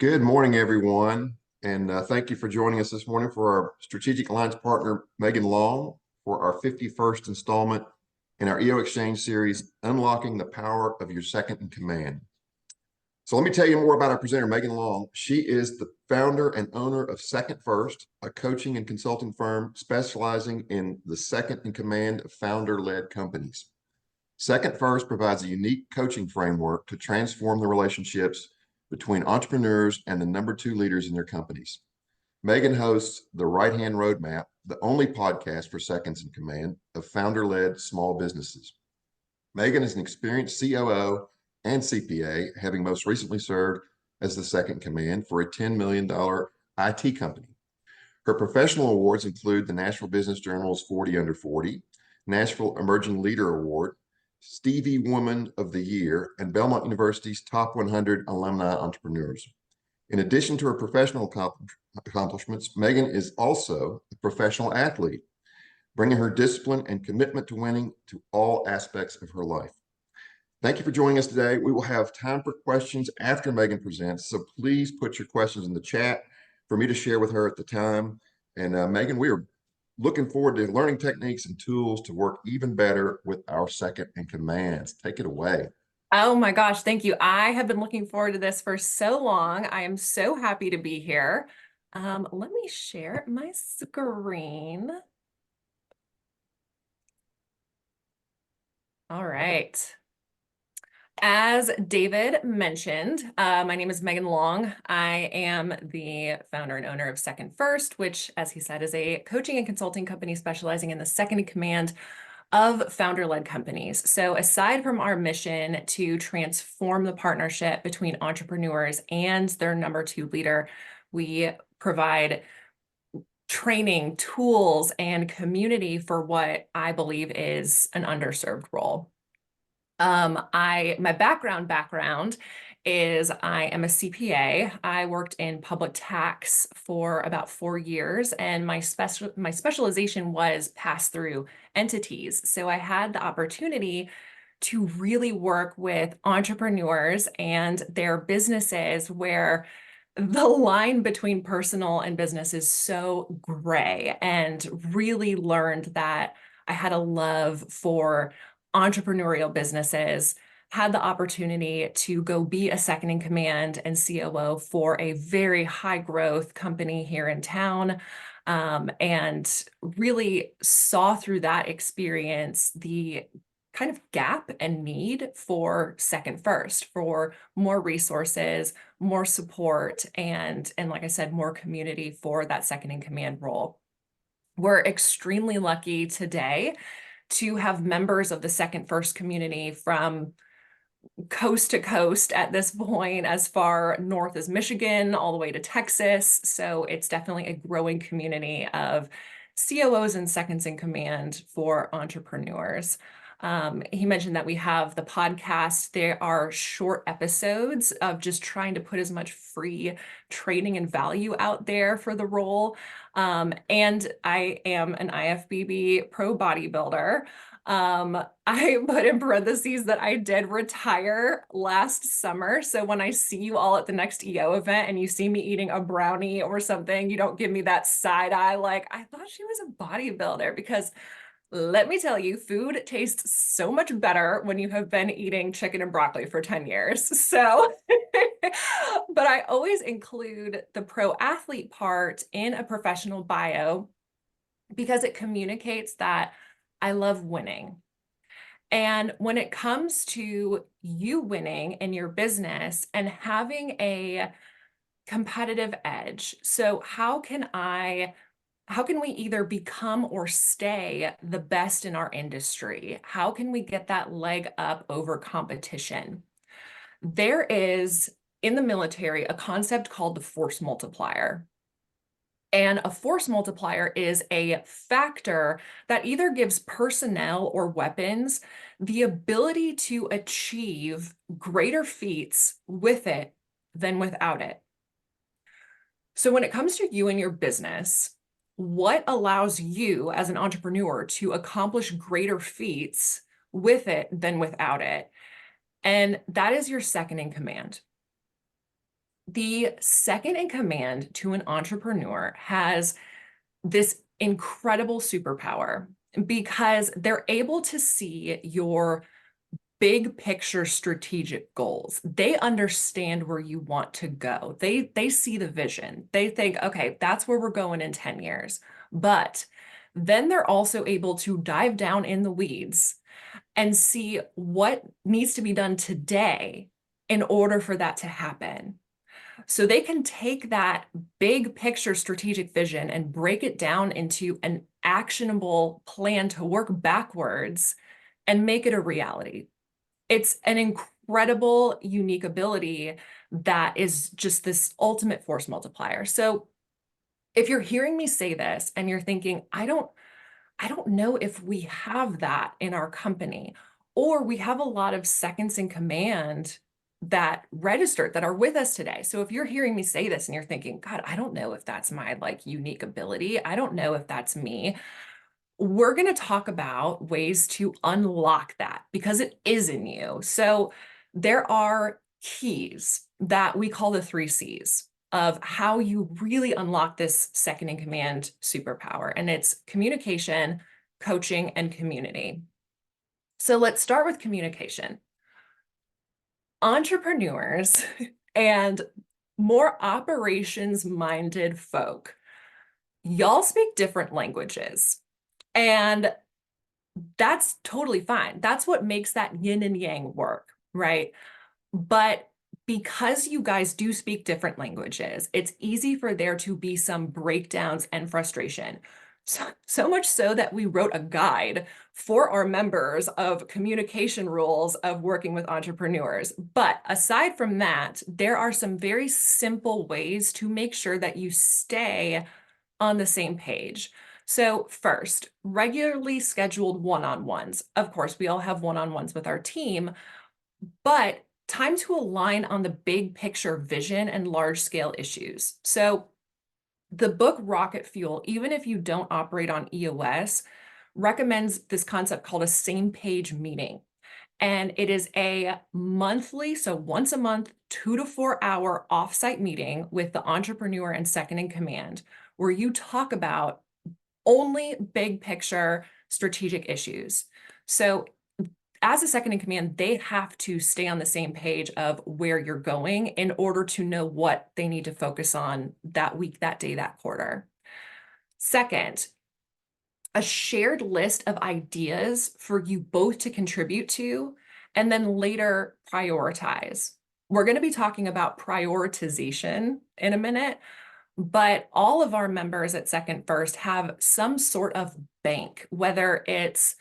Good morning, everyone, and thank you for joining us this morning for our strategic alliance partner, Megan Long, for our 51st installment in our EO Exchange series, Unlocking the Power of Your Second in Command. So let me tell you more about our presenter, Megan Long. She is the founder and owner of Second First, a coaching and consulting firm specializing in the second in command of founder-led companies. Second First provides a unique coaching framework to transform the relationships between entrepreneurs and the number two leaders in their companies. Megan hosts the Right Hand Roadmap, the only podcast for seconds in command of founder-led small businesses. Megan is an experienced COO and CPA, having most recently served as the second in command for a $10 million IT company. Her professional awards include the Nashville Business Journal's 40 Under 40, Nashville Emerging Leader Award, Stevie Woman of the Year, and Belmont University's Top 100 Alumni Entrepreneurs. In addition to her professional accomplishments, Megan is also a professional athlete, bringing her discipline and commitment to winning to all aspects of her life. Thank you for joining us today. We will have time for questions after Megan presents, so please put your questions in the chat for me to share with her at the time. And Megan, we are looking forward to learning techniques and tools to work even better with our second in commands. Take it away. Oh my gosh, thank you. I have been looking forward to this for so long. I am so happy to be here. Let me share my screen. All right. As David mentioned, my name is Megan Long. I am the founder and owner of Second First, which, as he said, is a coaching and consulting company specializing in the second in command of founder-led companies. So aside from our mission to transform the partnership between entrepreneurs and their number two leader, we provide training, tools, and community for what I believe is an underserved role. My background is I am a CPA. I worked in public tax for about 4 years, and my specialization was pass-through entities. So I had the opportunity to really work with entrepreneurs and their businesses where the line between personal and business is so gray, and really learned that I had a love for entrepreneurial businesses, had the opportunity to go be a second in command and COO for a very high growth company here in town, and really saw through that experience the kind of gap and need for Second First, for more resources, more support, and like I said, more community for that second in command role. We're extremely lucky today to have members of the Second First community from coast to coast at this point, as far north as Michigan, all the way to Texas. So it's definitely a growing community of COOs and seconds in command for entrepreneurs. He mentioned that we have the podcast. There are short episodes of just trying to put as much free training and value out there for the role. And I am an IFBB pro bodybuilder. I put in parentheses that I did retire last summer. So when I see you all at the next EO event and you see me eating a brownie or something, you don't give me that side eye like, I thought she was a bodybuilder, because let me tell you, food tastes so much better when you have been eating chicken and broccoli for 10 years. So, but I always include the pro athlete part in a professional bio because it communicates that I love winning. And when it comes to you winning in your business and having a competitive edge, so how can we either become or stay the best in our industry? How can we get that leg up over competition? There is, in the military, a concept called the force multiplier. And a force multiplier is a factor that either gives personnel or weapons the ability to achieve greater feats with it than without it. So when it comes to you and your business, what allows you as an entrepreneur to accomplish greater feats with it than without it? And that is your second in command. The second in command to an entrepreneur has this incredible superpower because they're able to see your big picture strategic goals. They understand where you want to go. They see the vision. They think, okay, that's where we're going in 10 years. But then they're also able to dive down in the weeds and see what needs to be done today in order for that to happen. So they can take that big picture strategic vision and break it down into an actionable plan to work backwards and make it a reality. It's an incredible, unique ability that is just this ultimate force multiplier. So if you're hearing me say this and you're thinking, I don't know if we have that in our company, or we have a lot of seconds in command that registered that are with us today. So if you're hearing me say this and you're thinking, God, I don't know if that's my like unique ability. I don't know if that's me. We're going to talk about ways to unlock that because it is in you. So there are keys that we call the 3 C's of how you really unlock this second in command superpower. And it's communication, coaching, and community. So let's start with communication. Entrepreneurs and more operations minded folk, y'all speak different languages. And that's totally fine. That's what makes that yin and yang work, right? But because you guys do speak different languages, it's easy for there to be some breakdowns and frustration. So much so that we wrote a guide for our members of communication rules of working with entrepreneurs. But aside from that, there are some very simple ways to make sure that you stay on the same page. So first, regularly scheduled one-on-ones. Of course, we all have one-on-ones with our team, but time to align on the big picture vision and large scale issues. So the book Rocket Fuel, even if you don't operate on EOS, recommends this concept called a same page meeting. And it is a monthly, so once a month, 2 to 4 hour offsite meeting with the entrepreneur and second in command, where you talk about only big picture strategic issues. So as a second in command, they have to stay on the same page of where you're going in order to know what they need to focus on that week, that day, that quarter. Second, a shared list of ideas for you both to contribute to, and then later prioritize. We're going to be talking about prioritization in a minute, but all of our members at Second First have some sort of bank, whether it's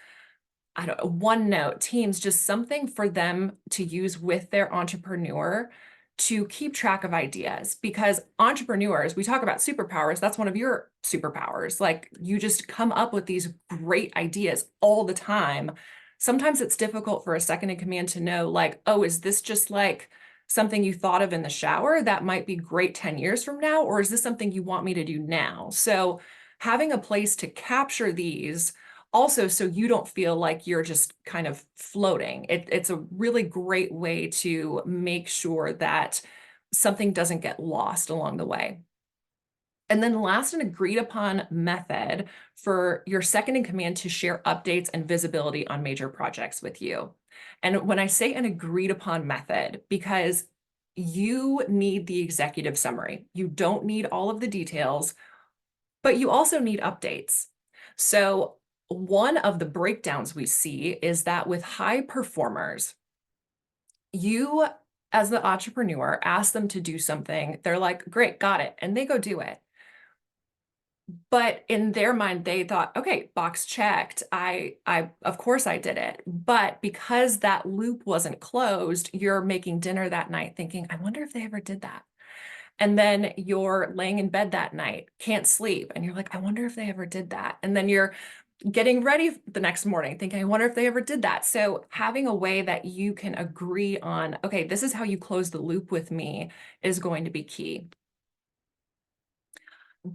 I don't know, OneNote, Teams, just something for them to use with their entrepreneur to keep track of ideas. Because entrepreneurs, we talk about superpowers, that's one of your superpowers. Like you just come up with these great ideas all the time. Sometimes it's difficult for a second in command to know, like, oh, is this just like something you thought of in the shower that might be great 10 years from now? Or is this something you want me to do now? So having a place to capture these also, so you don't feel like you're just kind of floating. It's a really great way to make sure that something doesn't get lost along the way. And then last, an agreed upon method for your second in command to share updates and visibility on major projects with you. And when I say an agreed upon method, because you need the executive summary, you don't need all of the details, but you also need updates. So one of the breakdowns we see is that with high performers, you as the entrepreneur ask them to do something, they're like, great, got it, and they go do it. But in their mind, they thought, okay, box checked. I of course I did it. But because that loop wasn't closed, you're making dinner that night thinking, I wonder if they ever did that. And then you're laying in bed that night, can't sleep. And you're like, I wonder if they ever did that. And then you're getting ready the next morning thinking, I wonder if they ever did that. So having a way that you can agree on, okay, this is how you close the loop with me is going to be key.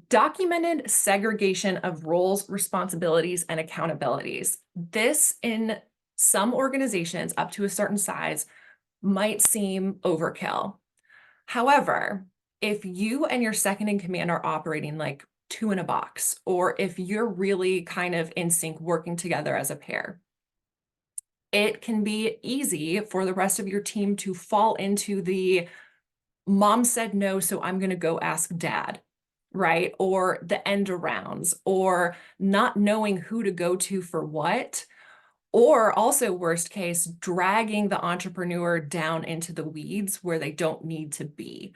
Documented segregation of roles, responsibilities, and accountabilities. This in some organizations up to a certain size might seem overkill. However, if you and your second in command are operating like two in a box, or if you're really kind of in sync working together as a pair, it can be easy for the rest of your team to fall into the mom said no, so I'm going to go ask dad, right? Or the end arounds, or not knowing who to go to for what. Or also, worst case, dragging the entrepreneur down into the weeds where they don't need to be.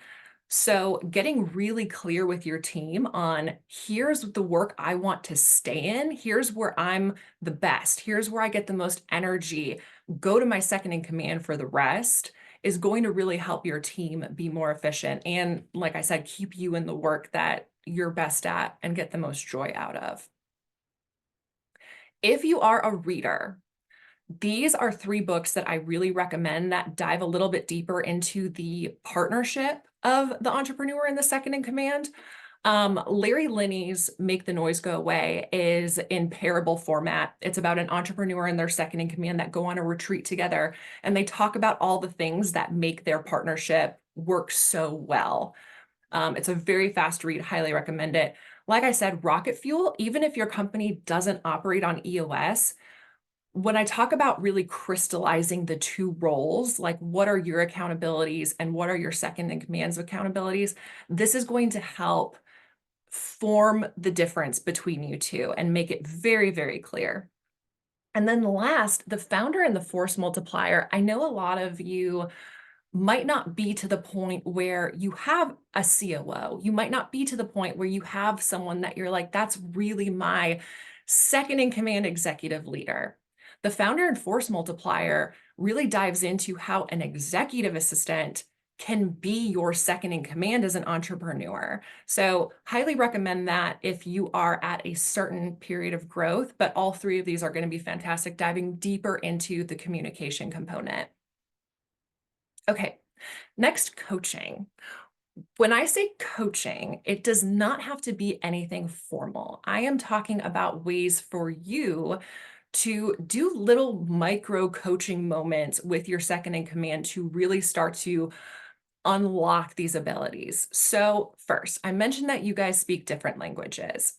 So, getting really clear with your team on here's the work I want to stay in, here's where I'm the best, here's where I get the most energy, go to my second in command for the rest is going to really help your team be more efficient. And, like I said, keep you in the work that you're best at and get the most joy out of. If you are a reader, these are 3 books that I really recommend that dive a little bit deeper into the partnership of the entrepreneur and the second in command. Larry Linney's Make the Noise Go Away is in parable format. It's about an entrepreneur and their second in command that go on a retreat together, and they talk about all the things that make their partnership work so well. It's a very fast read, highly recommend it. Like I said, Rocket Fuel, even if your company doesn't operate on EOS, when I talk about really crystallizing the 2 roles, like what are your accountabilities and what are your second in command's accountabilities, this is going to help form the difference between you two and make it very, very clear. And then last, the founder and the force multiplier. I know a lot of you might not be to the point where you have a COO. You might not be to the point where you have someone that you're like, that's really my second in command executive leader. The founder and force multiplier really dives into how an executive assistant can be your second in command as an entrepreneur. So highly recommend that if you are at a certain period of growth, but all 3 of these are going to be fantastic, diving deeper into the communication component. Okay, next, coaching. When I say coaching, it does not have to be anything formal. I am talking about ways for you to do little micro coaching moments with your second in command to really start to unlock these abilities. So first, I mentioned that you guys speak different languages.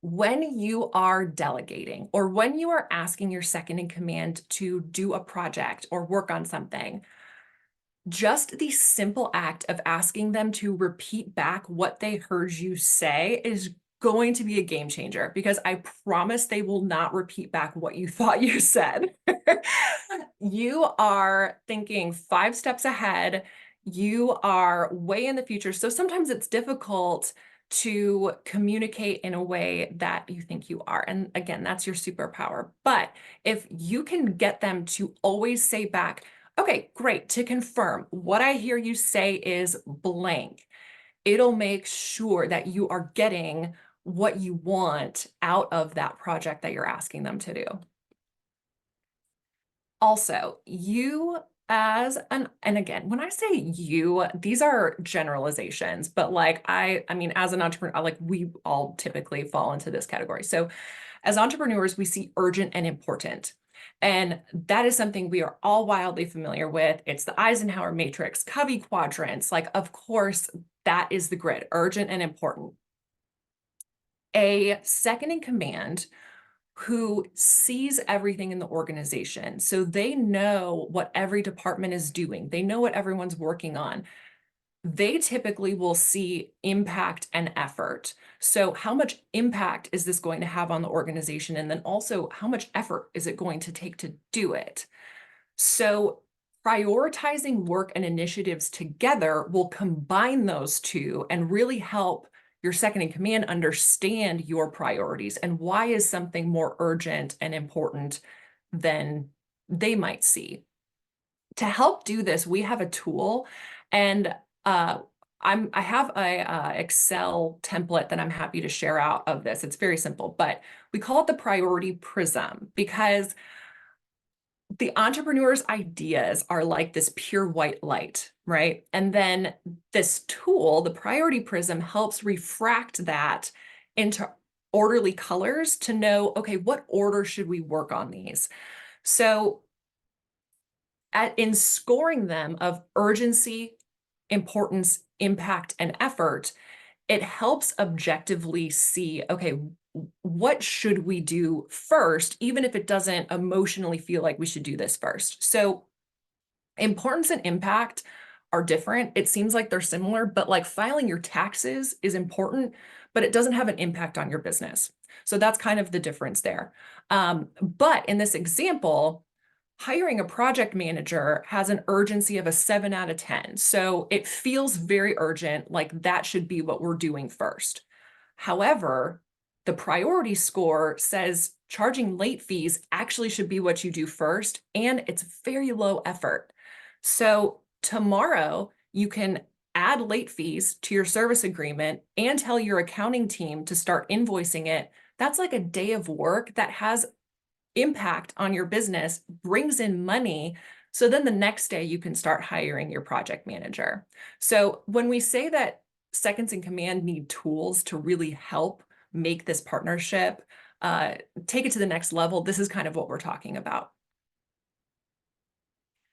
When you are delegating or when you are asking your second in command to do a project or work on something, just the simple act of asking them to repeat back what they heard you say is going to be a game changer, because I promise they will not repeat back what you thought you said. You are thinking 5 steps ahead. You are way in the future. So sometimes it's difficult to communicate in a way that you think you are. And again, that's your superpower. But if you can get them to always say back, okay, great. To confirm, what I hear you say is blank. It'll make sure that you are getting what you want out of that project that you're asking them to do. Also, you as an, and again, when I say you, these are generalizations, but like I mean, as an entrepreneur, like we all typically fall into this category. So as entrepreneurs, we see urgent and important. And that is something we are all wildly familiar with. It's the Eisenhower matrix, Covey quadrants. Like, of course, that is the grid, urgent and important. A second in command who sees everything in the organization. So they know what every department is doing. They know what everyone's working on. They typically will see impact and effort. So how much impact is this going to have on the organization? And then also, how much effort is it going to take to do it? So prioritizing work and initiatives together will combine those 2 and really help your second in command understand your priorities and why is something more urgent and important than they might see. To help do this, we have a tool, and I have a Excel template that I'm happy to share out of this. It's very simple, but we call it the priority prism because the entrepreneur's ideas are like this pure white light, right? And then this tool, the priority prism, helps refract that into orderly colors to know, okay, what order should we work on these? So in scoring them of urgency, importance, impact, and effort, it helps objectively see, okay, what should we do first, even if it doesn't emotionally feel like we should do this first. So importance and impact are different. It seems like they're similar, but like filing your taxes is important, but it doesn't have an impact on your business. So that's kind of the difference there. But in this example, hiring a project manager has an urgency of a 7 out of 10. So it feels very urgent, like that should be what we're doing first. However, the priority score says charging late fees actually should be what you do first, and it's very low effort. So tomorrow you can add late fees to your service agreement and tell your accounting team to start invoicing it. That's like a day of work that has impact on your business, brings in money. So then the next day you can start hiring your project manager. So when we say that seconds in command need tools to really help make this partnership take it to the next level, this is kind of what we're talking about.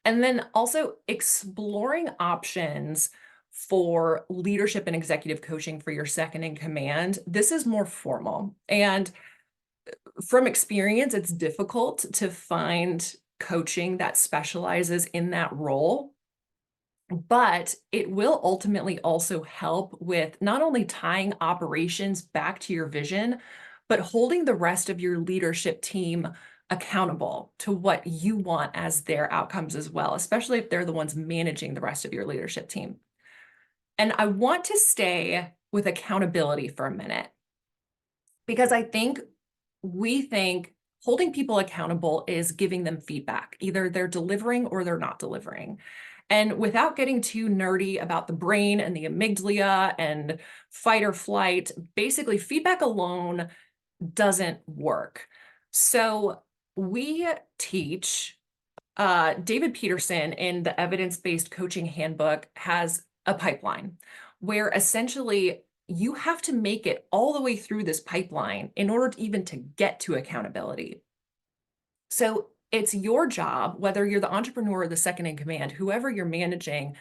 And then also exploring options for leadership and executive coaching for your second in command. This is more formal. And from experience, it's difficult to find coaching that specializes in that role, but it will ultimately also help with not only tying operations back to your vision, but holding the rest of your leadership team accountable to what you want as their outcomes as well, especially if they're the ones managing the rest of your leadership team. And I want to stay with accountability for a minute because we think holding people accountable is giving them feedback. Either they're delivering or they're not delivering. And without getting too nerdy about the brain and the amygdala and fight or flight, basically feedback alone doesn't work. So we teach, David Peterson in the Evidence-Based Coaching Handbook has a pipeline where essentially you have to make it all the way through this pipeline in order to even to get to accountability. So it's your job, whether you're the entrepreneur or the second in command, whoever you're managing,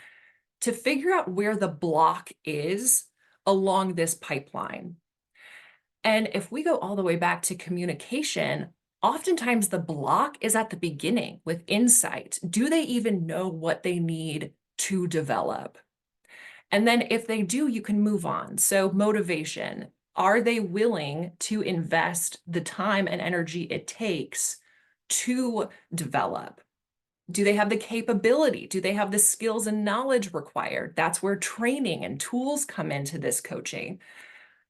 to figure out where the block is along this pipeline. And if we go all the way back to communication, oftentimes the block is at the beginning with insight. Do they even know what they need to develop? And then if they do, you can move on. So motivation, are they willing to invest the time and energy it takes to develop? Do they have the capability? Do they have the skills and knowledge required? That's where training and tools come into this coaching.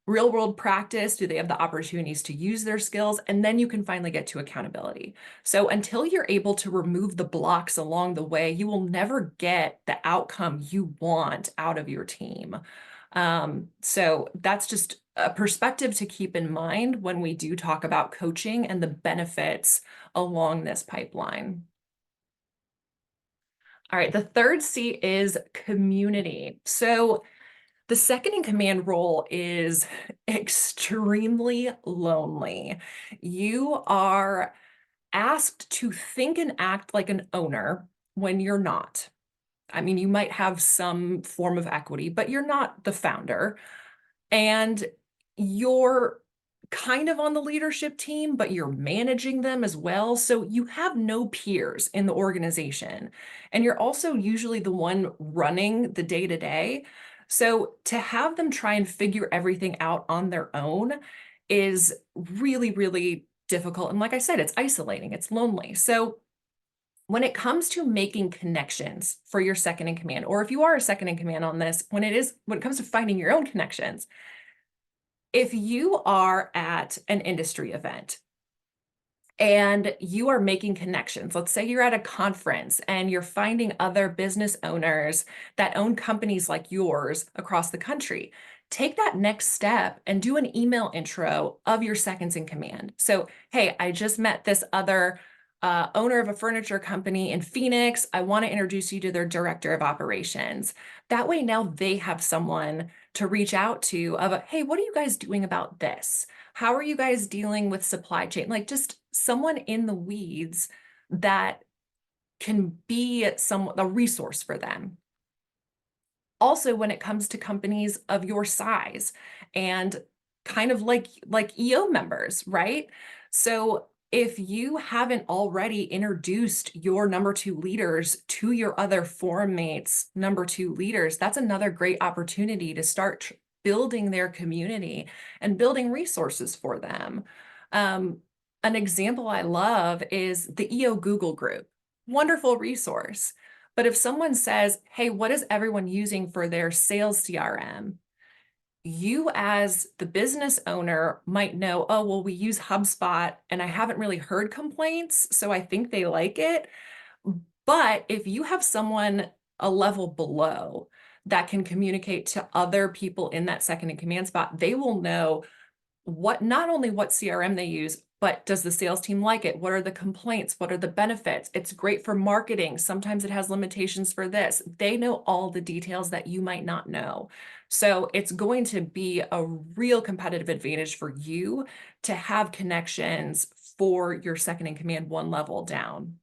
Real world practice, do they have the opportunities to use their skills? And then you can finally get to accountability. So until you're able to remove the blocks along the way, you will never get the outcome you want out of your team. So that's just a perspective to keep in mind when we do talk about coaching and the benefits along this pipeline. All right, the third C is community. So the second in command role is extremely lonely. You are asked to think and act like an owner when you're not. I mean, you might have some form of equity, but you're not the founder. And you're kind of on the leadership team, but you're managing them as well. So you have no peers in the organization. And you're also usually the one running the day to day. So to have them try and figure everything out on their own is really, really difficult. And like I said, it's isolating, it's lonely. So when it comes to making connections for your second in command, or if you are a second in command on this, when it comes to finding your own connections, if you are at an industry event and you are making connections, let's say you're at a conference and you're finding other business owners that own companies like yours across the country, take that next step and do an email intro of your seconds in command. So, hey, I just met this other owner of a furniture company in Phoenix. I want to introduce you to their director of operations. That way now they have someone to reach out to of, hey, what are you guys doing about this? How are you guys dealing with supply chain? Like just someone in the weeds that can be a resource for them. also when it comes to companies of your size and kind of like EO members, right? So if you haven't already introduced your number two leaders to your other forum mates, number two leaders, that's another great opportunity to start building their community and building resources for them. An example I love is the EO Google group. Wonderful resource. But if someone says, hey, what is everyone using for their sales CRM? You as the business owner might know, oh, well, we use HubSpot and I haven't really heard complaints, so I think they like it. But if you have someone a level below that can communicate to other people in that second in command spot, they will know not only what CRM they use, but does the sales team like it? What are the complaints? What are the benefits? It's great for marketing. Sometimes it has limitations for this. They know all the details that you might not know. So it's going to be a real competitive advantage for you to have connections for your second in command one level down.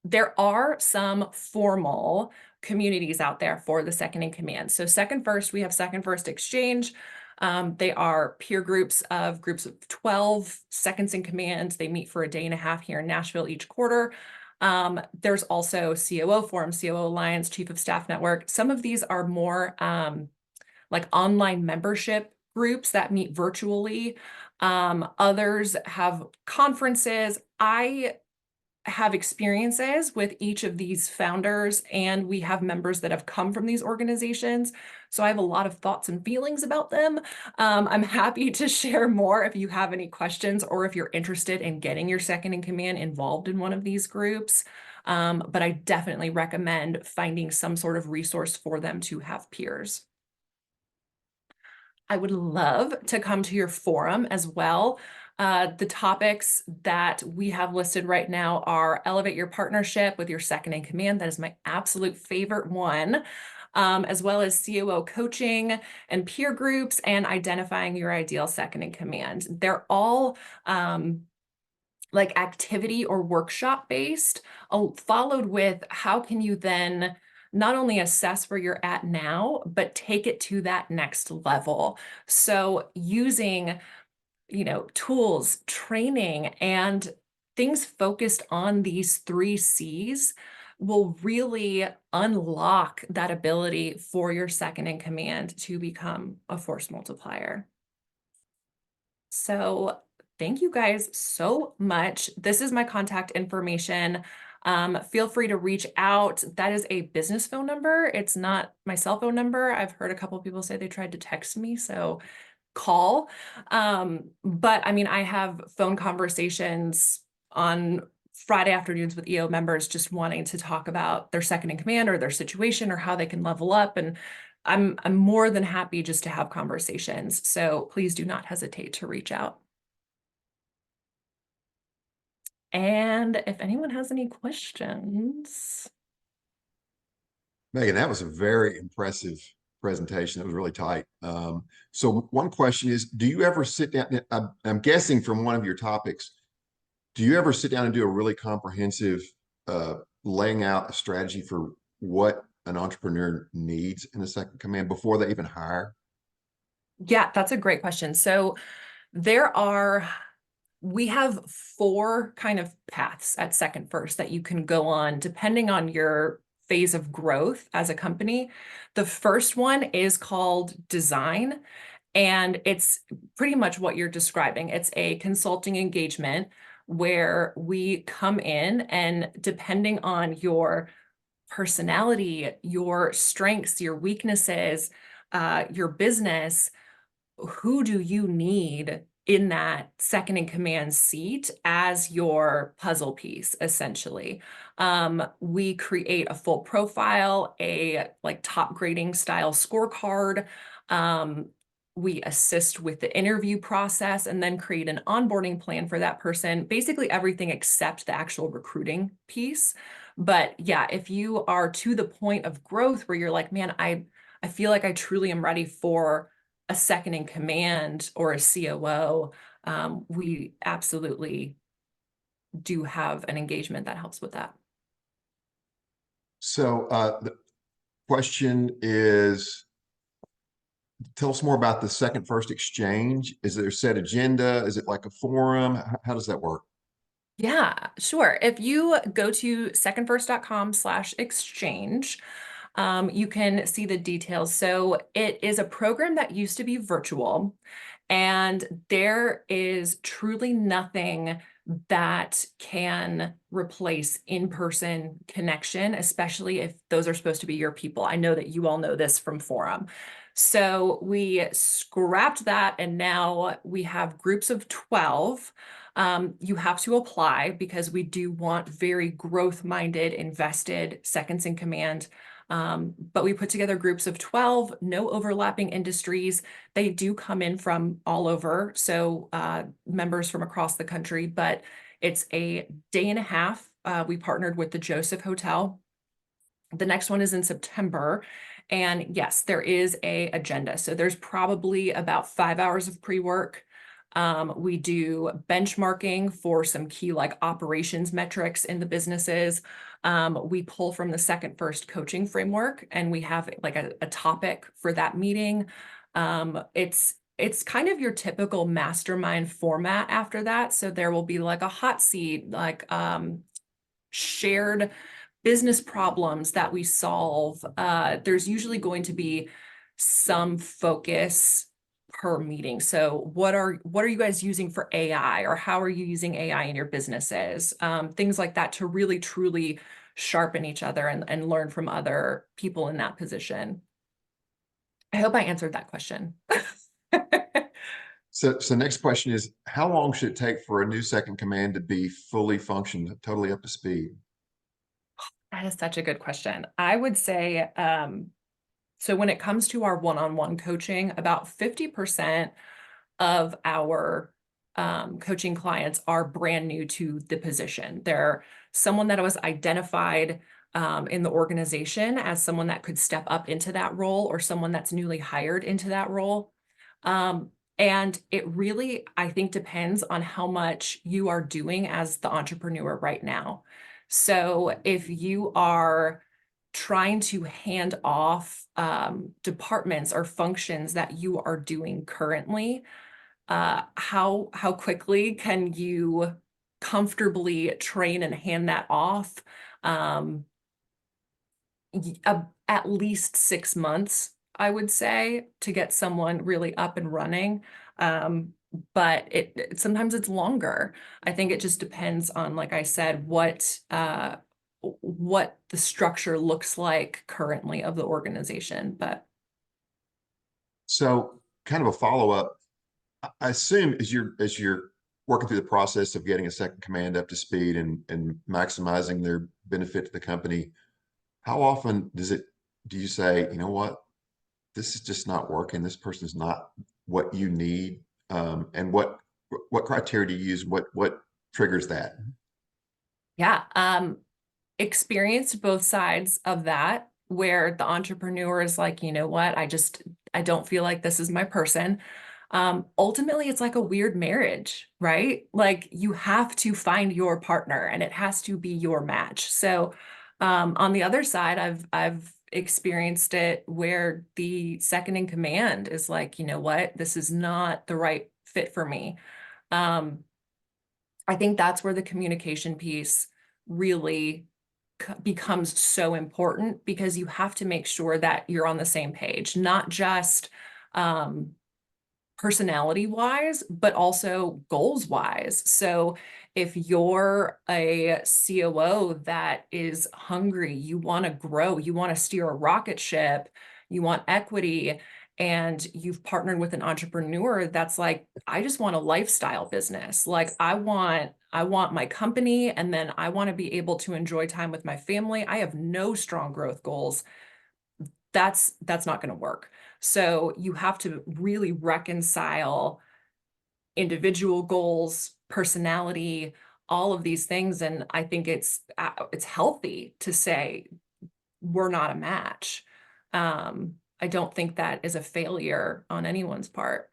There are some formal communities out there for the second in command. So Second First, we have Second First Exchange. They are peer groups of 12 seconds in command. They meet for a day and a half here in Nashville each quarter. There's also COO Forum, COO Alliance, Chief of Staff Network. Some of these are more like online membership groups that meet virtually. Others have conferences. I have experiences with each of these founders, and we have members that have come from these organizations. So I have a lot of thoughts and feelings about them. I'm happy to share more if you have any questions or if you're interested in getting your second in command involved in one of these groups. But I definitely recommend finding some sort of resource for them to have peers. I would love to come to your forum as well. The topics that we have listed right now are elevate your partnership with your second in command. That is my absolute favorite one. As well as COO coaching and peer groups and identifying your ideal second in command. They're all like activity or workshop based, followed with how can you then not only assess where you're at now, but take it to that next level. So using, tools, training, and things focused on these 3 C's will really unlock that ability for your second in command to become a force multiplier. So thank you guys so much. This is my contact information. Feel free to reach out. That is a business phone number. It's not my cell phone number. I've heard a couple of people say they tried to text me, so call. But I mean, I have phone conversations on Friday afternoons with EO members just wanting to talk about their second in command or their situation or how they can level up. And I'm more than happy just to have conversations. So please do not hesitate to reach out. And if anyone has any questions. Megan, that was a very impressive presentation. It was really tight. So one question is, do you ever sit down? I'm guessing from one of your topics, do you ever sit down and do a really comprehensive laying out a strategy for what an entrepreneur needs in a second command before they even hire? Yeah, that's a great question. So we have 4 kind of paths at Second First that you can go on depending on your phase of growth as a company. The first one is called design, and it's pretty much what you're describing. It's a consulting engagement where we come in and depending on your personality, your strengths, your weaknesses, your business, who do you need in that second in command seat as your puzzle piece, essentially. We create a full profile, a like top grading style scorecard. We assist with the interview process and then create an onboarding plan for that person, basically everything except the actual recruiting piece. But yeah, if you are to the point of growth where you're like, man, I feel like I truly am ready for a second in command or a COO, we absolutely do have an engagement that helps with that. So question is, tell us more about the Second First Exchange. Is there a set agenda? Is it like a forum? How does that work? Yeah, sure. If you go to secondfirst.com/exchange, you can see the details. So it is a program that used to be virtual, and there is truly nothing that can replace in-person connection, especially if those are supposed to be your people. I know that you all know this from Forum. So we scrapped that, and now we have groups of 12. You have to apply because we do want very growth-minded, invested seconds in command. But we put together groups of 12, no overlapping industries. They do come in from all over, so members from across the country, but it's a day and a half. We partnered with the Joseph Hotel. The next one is in September. And yes, there is a agenda. So there's probably about 5 hours of pre-work. We do benchmarking for some key like operations metrics in the businesses. We pull from the Second First coaching framework, and we have like a topic for that meeting. It's kind of your typical mastermind format after that. So there will be like a hot seat, like shared business problems that we solve. There's usually going to be some focus per meeting. So what are you guys using for AI, or how are you using AI in your businesses? Things like that to really truly sharpen each other and learn from other people in that position. I hope I answered that question. So next question is, how long should it take for a new second command to be fully functioned, totally up to speed? That is such a good question. I would say, so when it comes to our one-on-one coaching, about 50% of our coaching clients are brand new to the position. They're someone that was identified in the organization as someone that could step up into that role, or someone that's newly hired into that role. And it really, I think, depends on how much you are doing as the entrepreneur right now. So if you are trying to hand off departments or functions that you are doing currently, how quickly can you comfortably train and hand that off? At least 6 months, I would say, to get someone really up and running. But sometimes it's longer. I think it just depends on, like I said, what the structure looks like currently of the organization. But So kind of a follow-up, I assume as you're working through the process of getting a second command up to speed and maximizing their benefit to the company, how often do you say, you know what, this is just not working. This person is not what you need. And what criteria do you use? What triggers that? yeah, experienced both sides of that, where the entrepreneur is like, you know what, I don't feel like this is my person. Ultimately, it's like a weird marriage, right? Like you have to find your partner, and it has to be your match. So, on the other side, I've experienced it where the second in command is like, you know what, this is not the right fit for me. Um, I think that's where the communication piece really becomes so important, because you have to make sure that you're on the same page, not just personality wise, but also goals wise. So if you're a COO that is hungry, you want to grow, you want to steer a rocket ship, you want equity, and you've partnered with an entrepreneur that's like, I just want a lifestyle business. Like I want my company, and then I want to be able to enjoy time with my family. I have no strong growth goals. That's not going to work. So you have to really reconcile individual goals, personality, all of these things. And I think it's healthy to say we're not a match. I don't think that is a failure on anyone's part.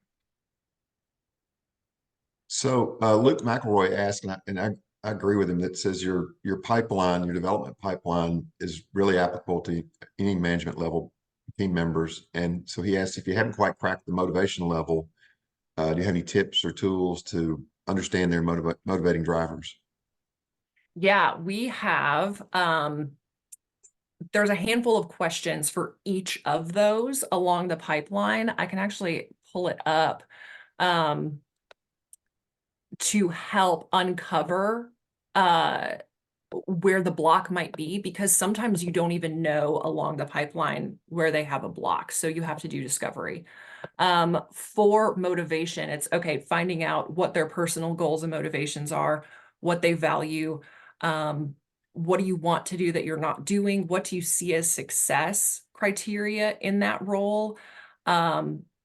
So Luke McElroy asked, and I agree with him that says your pipeline, your development pipeline is really applicable to any management level team members. And so he asked if you haven't quite cracked the motivation level, do you have any tips or tools to understand their motivating drivers? Yeah, we have, there's a handful of questions for each of those along the pipeline. I can actually pull it up, to help uncover, where the block might be, because sometimes you don't even know along the pipeline where they have a block. So you have to do discovery. For motivation, it's okay, finding out what their personal goals and motivations are, what they value, what do you want to do that you're not doing? What do you see as success criteria in that role?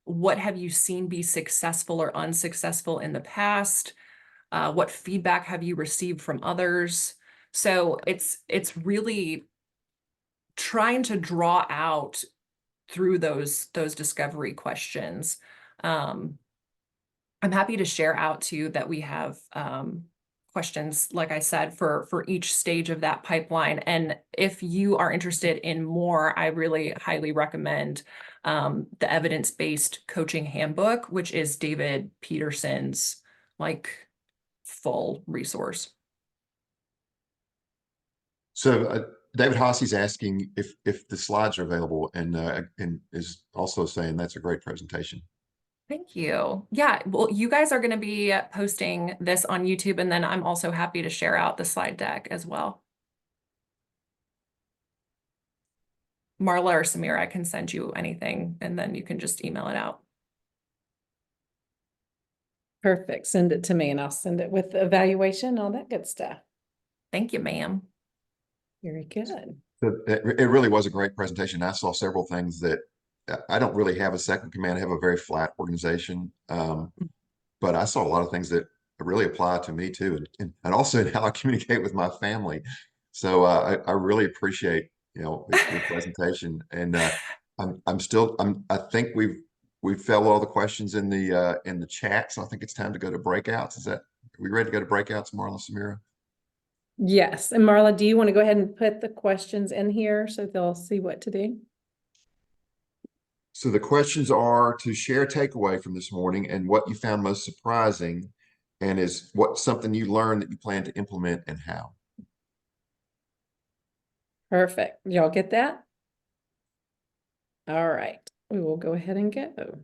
What have you seen be successful or unsuccessful in the past? What feedback have you received from others? So it's really trying to draw out through those discovery questions. I'm happy to share out too that we have questions, like I said, for each stage of that pipeline. And if you are interested in more, I really highly recommend the evidence-based coaching handbook, which is David Peterson's like full resource. So David Hosse's asking if the slides are available, and is also saying that's a great presentation. Thank you. Yeah, well, you guys are going to be posting this on YouTube, and then I'm also happy to share out the slide deck as well. Marla or Samira, I can send you anything, and then you can just email it out. Perfect. Send it to me and I'll send it with the evaluation, all that good stuff. Thank you, ma'am. Very good. It really was a great presentation. I saw several things that I don't really have a second command. I have a very flat organization. But I saw a lot of things that really apply to me too, and also in how I communicate with my family. So I really appreciate, your presentation, and I think we've filled all the questions in the chat, so I think it's time to go to breakouts. Are we ready to go to breakouts, Marla, Samira? Yes. And Marla, do you want to go ahead and put the questions in here so they'll see what to do? So the questions are to share a takeaway from this morning and what you found most surprising, and is what something you learned that you plan to implement and how. Perfect. Y'all get that? All right. We will go ahead and go.